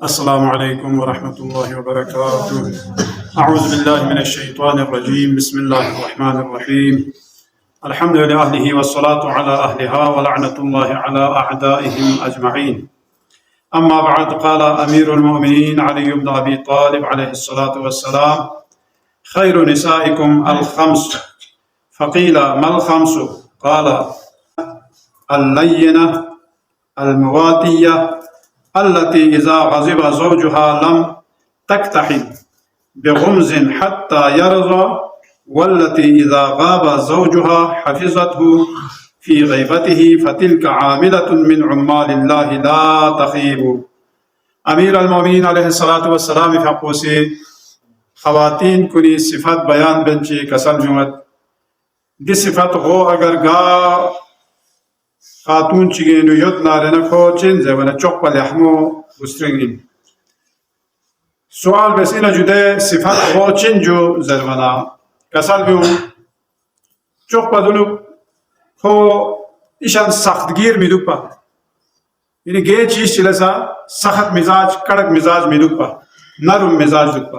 السلام عليكم ورحمة الله وبركاته. أعوذ بالله من الشيطان الرجيم. بسم الله الرحمن الرحيم. الحمد لله والصلاة على أهلها ولعنة الله على أعدائهم أجمعين. أما بعد، قال أمير المؤمنين علي بن أبي طالب عليه الصلاة والسلام: خير نسائكم الخمس. فقيل: ما الخمس؟ قال: اللينة المواتية التي إذا غضب زوجها لم تكتحل بغمز حتى يرضى، والتي إذا غاب زوجها حفظته في غيبته، فتلك عاملة من عمال الله لا تخيب. أمير المؤمنين عليه الصلاة والسلام فقوسي خواتین کنی صفات بیان بنچی کسل جمعت دی صفات غو اگر گا خاتون چگینو یود نارنا خو چین زیوانا چوک پا لحمو بسترنگین. سوال بس اینا جده صفات غو چین جو زیوانا کسل بیو چوک پا دونو خو ایشان سختگیر میدو پا، یعنی گه چیز چلسا سخت مزاج کڑک مزاج میدو پا، نرم مزاج دو پا.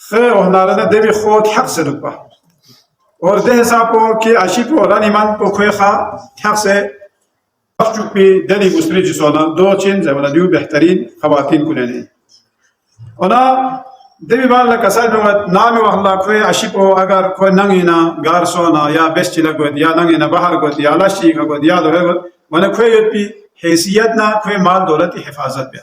خیر و نارنه دوی خود حق سے دکپا اور ده حسابو که عشیق و رانی من پو خوی خواه حق سے چوک پی دنی گسری جسونا دو چین زمانا دیو بہترین خواتین کننه اونا دوی بارلا کسال بیمت نامی وقلا خوی عشیق و اگر خوی ننگینا گارسونا یا بیس چلا گوید یا ننگینا بحر گوید یا لشی گوید یا دوره گوید وانا خوی یود پی حیثیت نا خوی مال دولتی حفاظت بیا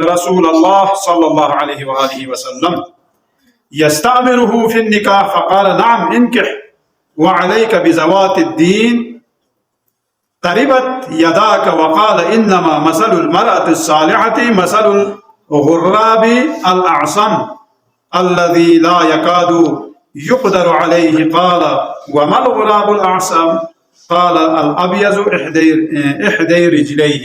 رسول الله صلى الله عليه وآله وسلم يستأمره في النكاح فقال نعم انكح وعليك بذوات الدين تربت يداك وقال إنما مثل المرأة الصالحة مثل الغراب الأعصم الذي لا يكاد يقدر عليه قال وما الغراب الأعصم قال الأبيض إحدى رجليه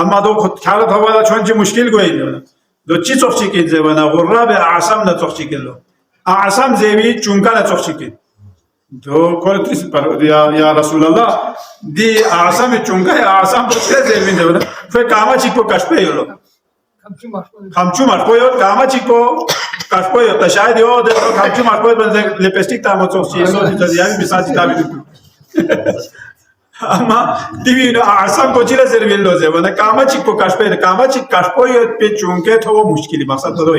اما دو خود حالت هوا چون چی مشکل گویی دو چی چخچی کن زبانه غراب اعصام نه چخچی کن اعصام زیوی چونکا نه چخچی کن تو کورتیس پر یا رسول الله دی اعصام چونکا اعصام پر چه زیوی زبانه فه کاما چی کو کشپه یلو خمچو مرکو یو کاما چی کو کشپه یو تشاهد یو ده خمچو مرکو بنده لپستیک تامو چخچی سو دیاری مثال تابی اما دیوینو اعصام کو چیره زیر ویلو زبانه کاما چی کو کشپه کاما چی کشپه یو پی چونکه تو مشکلی مقصد تو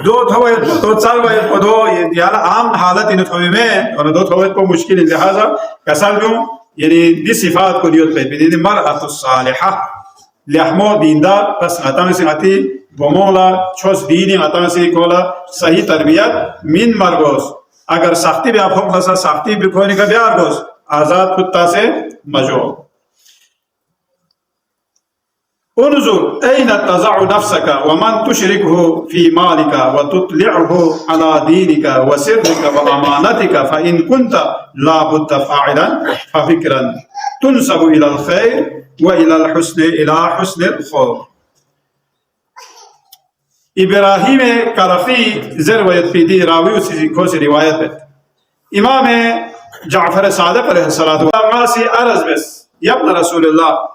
دو تھوے دو چال وے دو یالا عام حالت ان تھوے میں اور دو تھوے کو مشکل لہذا کسل میں یعنی دی صفات کو دیوت پہ دی مرأۃ الصالحہ لحمو دیندار پس اتم سے اتی بومولا چوس دینی اتم سے کولا صحیح تربیت من مرگوس اگر سختی بھی آپ کو سختی بھی کوئی کا بیار گوس آزاد کتا سے مجو انظر أين تضع نفسك ومن تشركه في مالك وتطلعه على دينك وسرك وأمانتك فإن كنت لابد فاعلا ففكرا تنسب إلى الخير وإلى الحسن إلى حسن الخلق. إبراهيم كرخي زروية في دي راوي كوس رواية إمام جعفر صادق عليه الصلاة والسلام أرز بس يا ابن رسول الله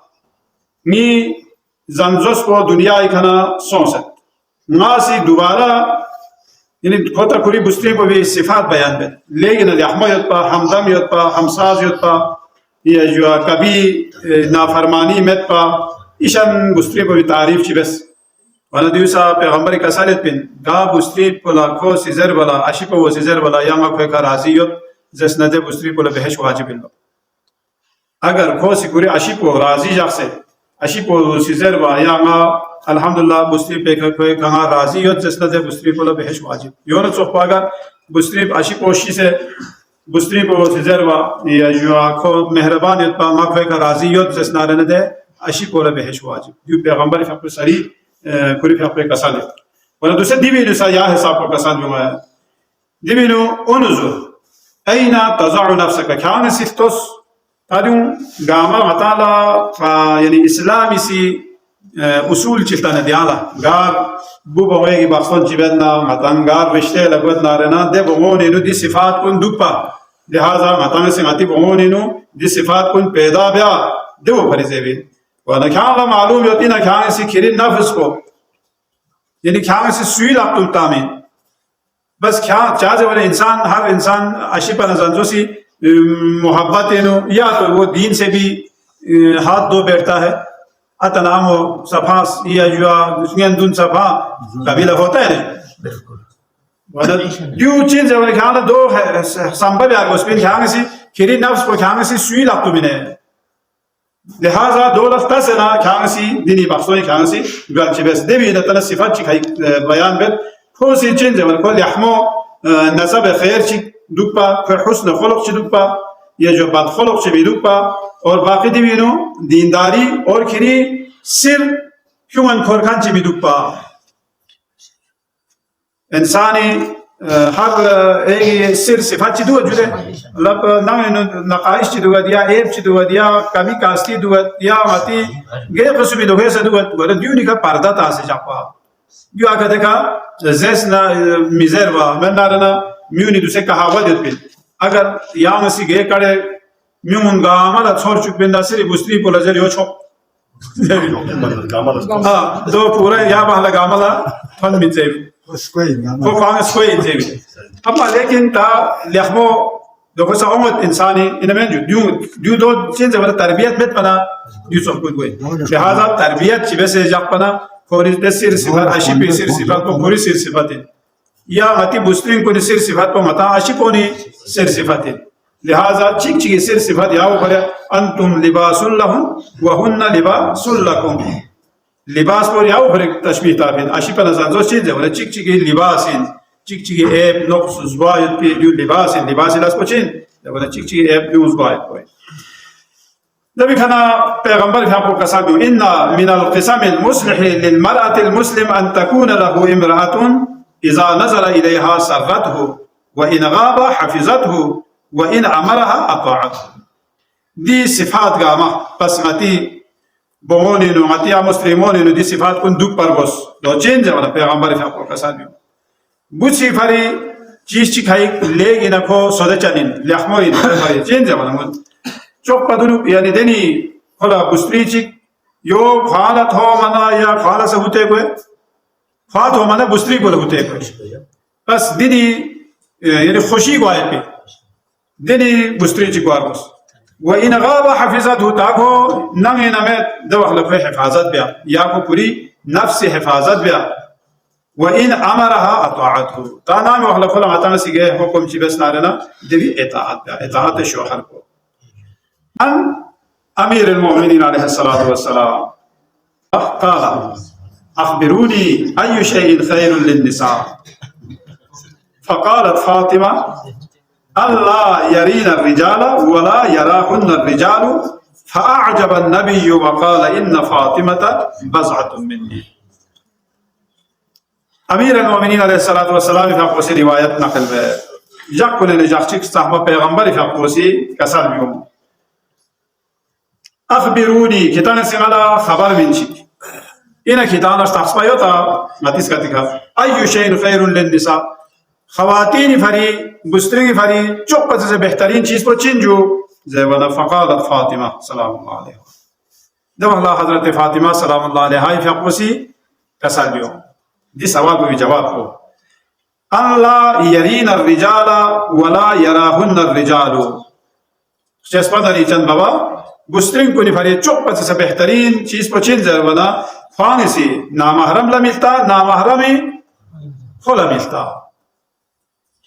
مي زنجوس کو دنیا ایکنا سونست ناسی دوبارہ یعنی خطر کری بستری کو بھی صفات بیان بید لیکن احمد پا حمدم یت پا حمساز یت پا یا جو کبھی نافرمانی مت پا ایشان بستری کو بھی تعریف چی بس وانا دیوسا پیغمبر کسالت پین گا بستری پلا کو سیزر بلا اشی پا و سیزر بلا یا ما کوئی کا راضی یت زسنده بستری پلا بهش واجب اللہ اگر کو سی کری اشی پا راضی جاک سے اشی پو سیزر با یا ما الحمدللہ بستری پہ کوئی کہاں راضی یوت جسنا دے بستری پولا بہش واجب یون چوک پاگا بستری اشی پوشی سے بستری پو سیزر با یا جو آکھو مہربان یوت پا ما کوئی کا راضی یوت جسنا رہنے دے اشی پولا بہش واجب دیو پیغمبر فقر سری کری فقر کسال ورنہ دوسرے دیوی نسا یا حساب کو کسال جو ہے دیوی نو انظر این تضع نفسك کھانے سفتوس تادون گاما مطالعہ یعنی اسلامی سی اصول چلتا ندیالا گار بو بوئیگی بخصون چی بدنا مطان گار رشتے لگوت نارنا دے بمونینو دی صفات کن دوپا لہذا مطان سنگاتی بمونینو دی صفات کن پیدا بیا دو پریزے بھی ونکھان اللہ معلوم یوتی نکھان سی کھری نفس کو یعنی کھان سی سوئی لابتو تامین بس کھان چاہتے والے انسان ہر انسان اشی پر نظر سی محبت یا تو وہ دین سے بھی ہاتھ دو بیٹھتا ہے اتنام و صفا یا جو دن صفا قبیلہ ہوتا ہے دیو چیز ہے دو سنبھل یا اس پہ کھانے سے کھری نفس کو کھانے سے سوئی لگتو بھی نہیں لہذا دو لفتا سے نہ کھانے سے دینی بخصوئی کھانے سے گلچے بیس دے بھی نتنا صفات چی بیان بیت کھو سی چیز ہے کھو لحمو نصب خیر چی دوپا پھر حسن خلق چی دوپا یا جو بد خلق چی بھی دوپا اور باقی دیوینو دینداری اور کھری سر ہیومن کھورکان چی بھی دوپا انسانی ہر ایک سر صفات چی دو جلے لب نقائش چی دو دیا عیب چی دو دیا کمی کاستی دو دیا ماتی گئے قسمی دو گئے سے دو دیو نکا پردہ تا سے جاپا دیو آکا دیکھا زیسنا میزر و من نارنا میونی دوسرے کہاوت دیت پین اگر یا مسی گئے کڑے میون گامالا چھوڑ چک پین دا سری بستری پولا جر یو چھو دو پورا یا بہلا گامالا تھن من زیوی وہ فاہم سکوئی زیوی اما لیکن تا لحمو دو خسا امت انسانی انہیں دیو دو چیز ہے تربیت بیت پنا دیو سب کن گوئی لہذا تربیت چی بیسے جاک پنا فوری سر صفات اشی پی سر صفات کو پوری سر صفات یا متی بسترین کو سر صفات کو متا اشی کو سر صفات لہذا چک چکی سر صفات یاو کرے انتم لباس لہم وہن لباس لکم لباس پر یاو کرے تشبیح تابین اشی پر نظر دو چیز ہے چک چکی لباسین چک چکی عیب نقص زبایت پی جو لباسین لباس لاس کو چین چک چکی عیب جو زبایت کوئی نبی کھنا پیغمبر کھا کو کسا دو ان من القسم المصلح للمرأة المسلم ان تكون له امرأة اذا نظر اليها سرته وان غاب حفظته وان امرها اطاعته دی صفات گاما قسمتی بغوني نو ماتيا مسلمون نو دي صفات كن دوك بربوس دو چين جوانا پیغمبر فاقو كسانيو بوچي فري چيز چي خاي ليگ نكو سودا چانين لخموين فري چين جوانا من چوك پدونو يعني دني خلا بستري چي يو خالت هو منا يا خالا سے ہوتے کوئے خالت هو منا بستري کو ہوتے کوئے بس دني يعني خوشي کو آئے پہ دني بستري چي کو آربوس وإن غاب حفظته تاكو نمي نمت دوخ لكو حفاظت بها ياكو پوری نفس حفاظت بها وإن أمرها أطاعته تا نامي وخ لكو لغتان سيگه حكم چي بس نارنا دوی اطاعت بها اطاعت شوحر کو عن أمير المؤمنين عليه الصلاة والسلام قال أخبروني أي شيء خير للنساء فقالت فاطمة الله يرين الرجال ولا يراهن الرجال فأعجب النبي وقال إن فاطمة بضعة مني أمير المؤمنين عليه الصلاة والسلام في أقوسي رواية نقل به يقول لجاكشك صحبه پیغمبر في أقوسي كسر بيهم أخبروني كتان سنغلا خبر منشك إنا كتان اشتخص بيوتا ماتيس كتك أي شيء خير للنساء خواتین فری بستری فری چوک سے بہترین چیز پر چنجو زیوانا فقالت فاطمہ سلام اللہ علیہ دو اللہ حضرت فاطمہ سلام اللہ علیہ فی اقوسی کسر بیو دی سوال کو بھی جواب ہو اللہ یرین الرجال ولا یراہن الرجال شیس پدری چند بابا بستری کو فری چوک سے بہترین چیز پر چنج زیوانا فانسی نامحرم لملتا نامحرمی خلا ملتا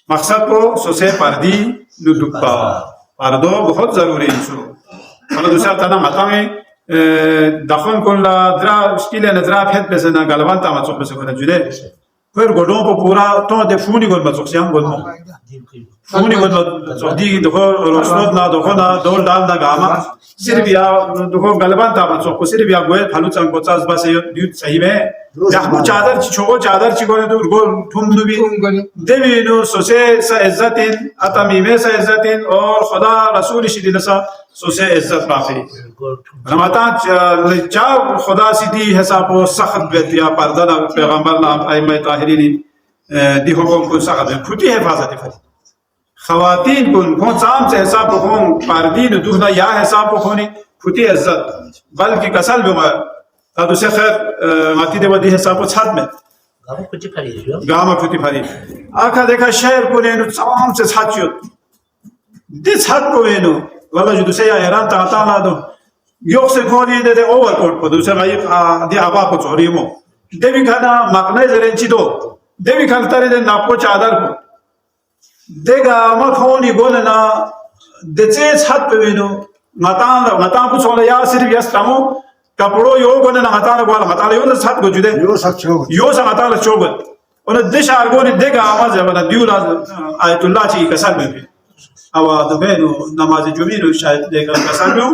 مقصد کو سوسے پردی نو دکا پردو بہت ضروری ہے سو ولا دوسرا تنا متامے دخون کن لا درا اسکیل نظرا پھت پہ سنا گلوان تا مچو پہ سنا جڑے پھر گڈوں کو پورا تو دے فونی گول مچو سیام گول مو فونی گول سو دی دو روسنود نا دو نا دول ڈال نا گاما سربیا دو گلوان تا مچو کو سربیا گول پھلو چن کو چاس بس دیو صحیح ہے یحمو چادر چی چھو چادر چی گول دو گول ٹھم دو بھی دیوی نو سوسے س عزتین اتمیمے س عزتین اور خدا رسول شدی سا سوسے عزت باقی رمضان چا خدا سیدی حساب سخت بیتیا پردہ پیغمبر نام ائمہ طاہرین دی حکم کو سخت کھٹی حفاظت فری خواتین کون سام سے حساب کون پردین دونا یا حساب کونی کھٹی عزت بلکہ کسل بھی تا دوسرے خیر ماتی دے ودی حساب چھت میں گاما کھٹی پھری آکھا دیکھا شہر کو نینو سام سے چھچیو دی چھت کو وینو والله جو دوسرے ایران تا تا نا دو یوک سے کونی دے اوور کوٹ کو دوسرے غیب دی آبا کو چوریمو دیوی کھانا مقنع زرینچی دو دیوی کھانتاری دے ناپو چادر کو دیگا مکھونی گولنا دیچے چھت پہ وینو نتان کو چولا یا صرف یستامو کپڑو یو گولنا نتان گوالا نتان یو چھت کو جدے یو سا نتان چوگت انہا دیش آرگونی دیگا آواز ہے ونا دیولا آیت اللہ چی کسر میں بھی او دبینو نماز جمعی شاید دیگر کسر میں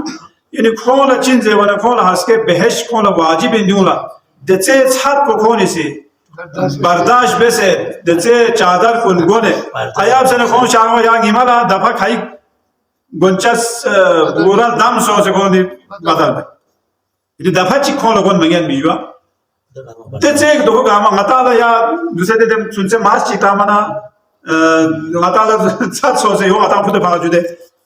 یعنی کھولا چنزے ونا کھولا ہسکے بہش کھولا واجب اندیولا دیچے چھت کو کھونی سی برداشت بیسے دیچے چادر کن گونے ایاب سے نکھون شاہو یا گیمالا دفع کھائی گنچس بورا دم سو سے کھونی بدل میں یعنی دفع چی کھولا گون مگین بیجوا دیچے ایک دو گاما غطالا یا دوسرے دے سنسے ماس چیتا منا غطالا چھت سو سے یو غطا خود پاک جو دے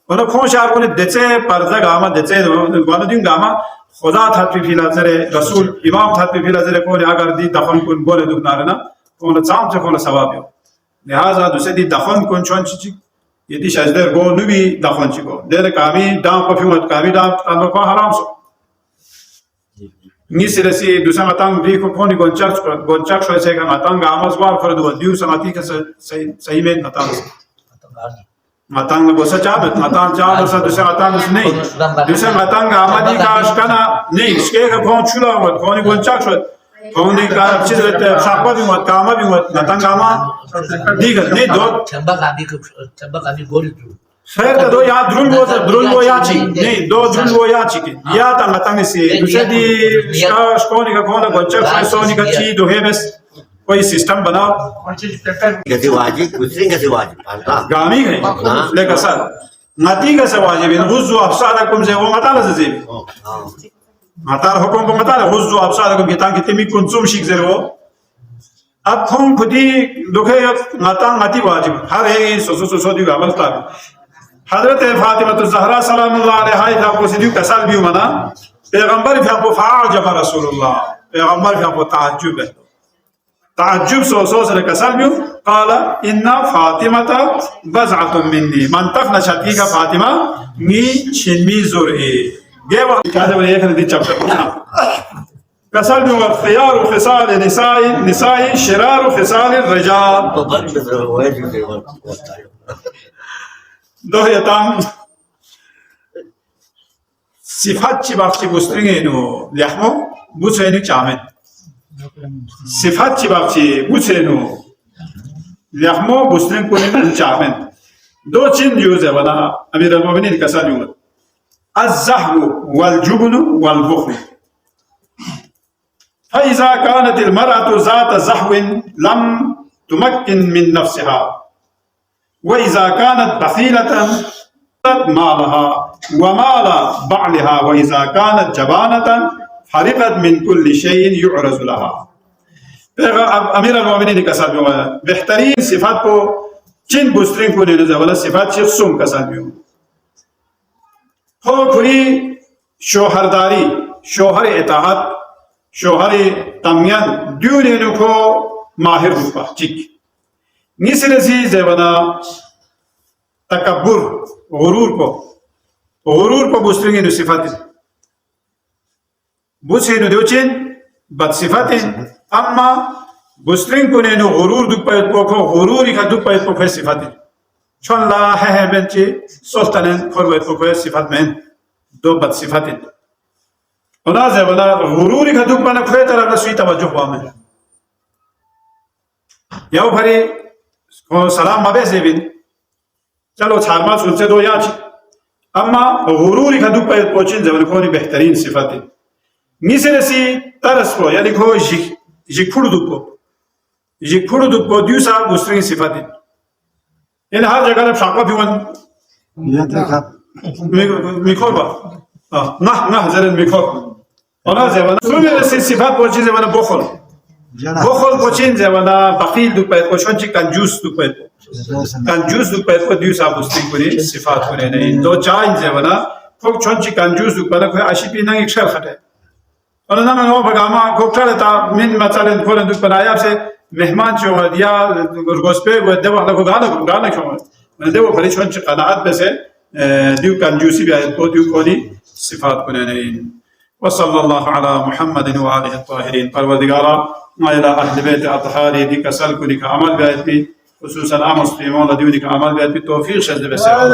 ونا کھون شاہو کنے دیچے پردہ گاما دیچے گوانا دین گاما خدا تھات پی پھیلا زرے رسول امام تھات پی پھیلا زرے کونے اگر دی دخن کن بولے دک نارنا کونے چام سے کونے ثواب یو لہذا دوسرے دی دخن کن چون چی یہ دی شجدر گو نوی دخن چی گو دیر کامی دام کو فیمت کامی دام تاندو کو حرام سو نیسی رسی دوسرے مطانگ بھی کو کونی گونچک شوئے سے کہ مطانگ آماز وار کردو دیو سماتی کا صحیح میں مطانگ سے مطانگ میں گوسا چاہت مطانگ چاہت سا دوسرے مطانگ سے نہیں دوسرے مطانگ آمادی کا اشکانا نہیں اشکے کا کون چھولا ہوت کونی گونچک شوئے کونی کا چیز رہتے شاقبہ بھی ہوت کاما بھی ہوت مطانگ آما دیگر نہیں دو چمبا کامی گولی دو خیر تا دو یا درون وہ یا چی نہیں دو درون وہ یا چی یا تا مطانگ سی دوسرے دی شکونی کا کونا گونچک شوئے سونی کا چی دو ہے بس کوئی سسٹم بناو کسی واجب دوسری کسی واجب گامی گئی لیکن سر نتی کا سے واجب ہے غزو افسادکم سے وہ مطالع سے زیبی مطار حكم بمطار غزو أبصاركم كتان كتمي كنتم شيك زرو أبهم بدي دوكي مطار ماتي واجب هر هي سو ديو عمل طاب حضرت فاطمة الزهراء سلام الله عليها إذا بوسيديو كسال بيو منا پیغمبر فهم فعجب رسول الله پیغمبر فهم تعجب سو سر كسال بيو قال إن فاطمة بزعة مني من تفنى شتيك فاطمة مي شنمي زرعي جاء كذا ولا يكن دي chapter كسال بيو خيار خصال نساء شرار خصال الرجال دو يتام صفات چی باقی بوسترینگ نو لیحمو بوچینو چامن صفات چی باقی بوچینو لیحمو بوسترینگ کنیم چامن دو چین جوزه ونا امیر المؤمنین کسان یومد الزهو والجبن والبخل فإذا كانت المرأة ذات زهو لم تمكن من نفسها وإذا كانت بخيلة مالها ومال بعلها وإذا كانت جبانة حرقت من كل شيء يعرض لها أمير المؤمنين كساد بهترين صفات کو چین بوسترین کو نے ولا صفات شیخ سوم کساد بیو ہو پوری شوہرداری شوہر اطاعت شوہر تمیان دیو نے کو ماہر ہوتا چیک نسرسی زبنا تکبر غرور کو بوسترینگ نو صفات بوسینو دوچین بد صفات اما بوسترینگ کو نو غرور دو پایت کو غروری کا دو پایت کو صفات چون لا ہے بنچی سلطان کھوت کو صفات میں دو بد صفات انا زبنا غروری کا دو پنا کھوت را سوی توجہ وامه یاو بھری سلام ما بزیبین چلو چارما سلسه دو یا چی اما غروری که دو پاید پوچین زمان کونی بهترین صفتی نیسرسی ترس کو یعنی کو جیک پھوڑ دو پو دیو سا بوسترین صفتی یعنی هر جگہ شاقا بیوان میکور با نه زرن میکور اونا زمان سومی صفت پوچین زمان بخل پوچین زمان بخیل دو پاید پوچون چی کنجوس دو پاید کنجوس دو پاید کو دیو سا بوسترین کنی صفات کنی نہیں دو چاین زمان کوک چون چی کنجوس دو پاید کوئی اشی پی ننگ اکشل خطه اونا نمان هو بگاما کوکتر تا من مثلا کورن دو پنایاب سے مهمان چو یا گوسپه و دو والا کو گانا کیوں من دو پری چون چی قناعت بسه دیو کنجوسی بیاید کو دیو کنی صفات کنی نہیں وصلى الله على محمد وآله الطاهرين پروردگارا ما الى اهل بیت اطهاری دی کسل کنی که عمل بیاید بی خصوصا مسلمان دیونی که عمل بیاید بی توفیق شد بسیار